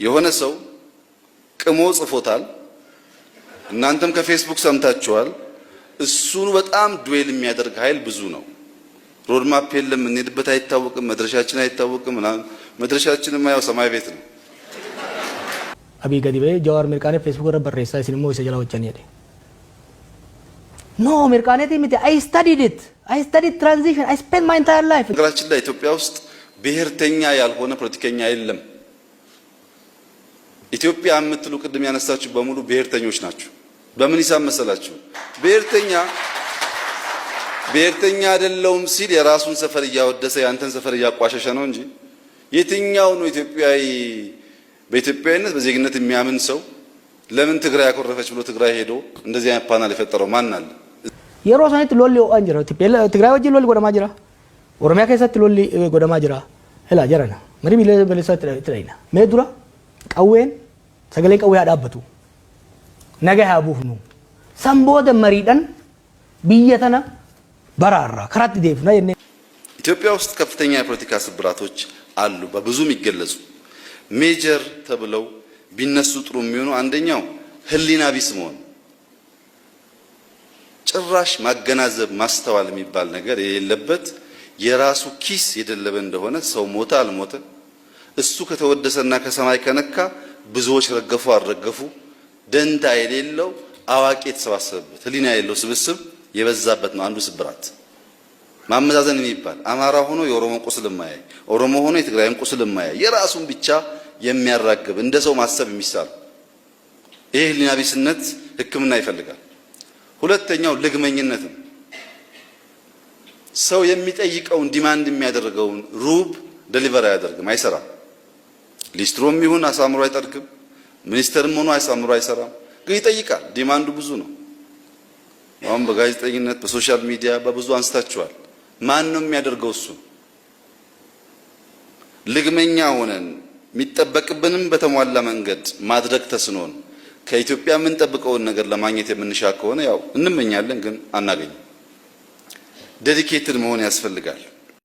የሆነ ሰው ቅሞ ጽፎታል። እናንተም ከፌስቡክ ሰምታችኋል። እሱን በጣም ዱዌል የሚያደርግ ኃይል ብዙ ነው። ሮድማፕ የለም፣ እንሄድበት አይታወቅም፣ መድረሻችን አይታወቅም። መድረሻችንማ ያው ሰማይ ቤት ነው። አቢ ገዲበ ጃዋር ሚርቃኔ ፌስቡክ ረበር ሬሳ ሲኒሞ ይሰጀላ ወጨን ያደ ኖ ሚርቃኔ ቲሚቲ አይ ስታዲድ ትራንዚሽን አይ ስፔንድ ማይ ኢንታየር ላይፍ። ነገራችን ላይ ኢትዮጵያ ውስጥ ብሔርተኛ ያልሆነ ፖለቲከኛ የለም። ኢትዮጵያ የምትሉ ቅድም ያነሳችሁ በሙሉ ብሔርተኞች ናቸው። በምን ሂሳብ መሰላችሁ? ብሔርተኛ አይደለውም ሲል የራሱን ሰፈር እያወደሰ ያንተን ሰፈር እያቋሸሸ ነው እንጂ የትኛው ነው ኢትዮጵያዊ በኢትዮጵያዊነት በዜግነት የሚያምን ሰው ለምን ትግራይ ያኮረፈች ብሎ ትግራይ ሄዶ እንደዚህ አይነት ፓናል የፈጠረው ማን አለ? የሮሳኒት ሎሊ አንጀራ ትግራይ ወጂ ሎሊ ጎደማ ጅራ ኦሮሚያ ከሰት ሎሊ ጎደማ ጅራ ሄላ ጀራና መሪ ቢለሰት ትላይና ሜዱራ ቀዌን ሰገሌ ቀዌ ያዳበቱ ነገ ያቡፍኑ ሰምቦደ መሪደን ቢየተና በራራ ከራት ዴፍና የኔ ኢትዮጵያ ውስጥ ከፍተኛ የፖለቲካ ስብራቶች አሉ፣ በብዙ የሚገለጹ ሜጀር ተብለው ቢነሱ ጥሩ የሚሆኑ አንደኛው ህሊና ቢስ መሆን፣ ጭራሽ ማገናዘብ ማስተዋል የሚባል ነገር የሌለበት የራሱ ኪስ የደለበ እንደሆነ ሰው ሞተ አልሞተ እሱ ከተወደሰና ከሰማይ ከነካ ብዙዎች ረገፉ አልረገፉ ደንታ የሌለው አዋቂ የተሰባሰበበት ህሊና የሌለው ስብስብ የበዛበት ነው አንዱ ስብራት። ማመዛዘን የሚባል አማራ ሆኖ የኦሮሞ ቁስል የማያይ ኦሮሞ ሆኖ የትግራይን ቁስል የማያይ የራሱን ብቻ የሚያራግብ እንደ ሰው ማሰብ የሚሳል ይሄ ህሊና ቢስነት ሕክምና ይፈልጋል። ሁለተኛው ልግመኝነት ነው። ሰው የሚጠይቀውን ዲማንድ የሚያደርገውን ሩብ ዴሊቨር አያደርግም፣ አይሰራም። ሊስትሮም ይሁን አሳምሮ አይጠርግም፣ ሚኒስተርም ሆኖ አሳምሮ አይሰራም። ግን ይጠይቃል። ዲማንዱ ብዙ ነው። አሁን በጋዜጠኝነት በሶሻል ሚዲያ በብዙ አንስታችኋል። ማን ነው የሚያደርገው? እሱ ልግመኛ ሆነን የሚጠበቅብንም በተሟላ መንገድ ማድረግ ተስኖን ከኢትዮጵያ የምንጠብቀውን ነገር ለማግኘት የምንሻ ከሆነ ያው እንመኛለን፣ ግን አናገኝም። ዴዲኬትድ መሆን ያስፈልጋል።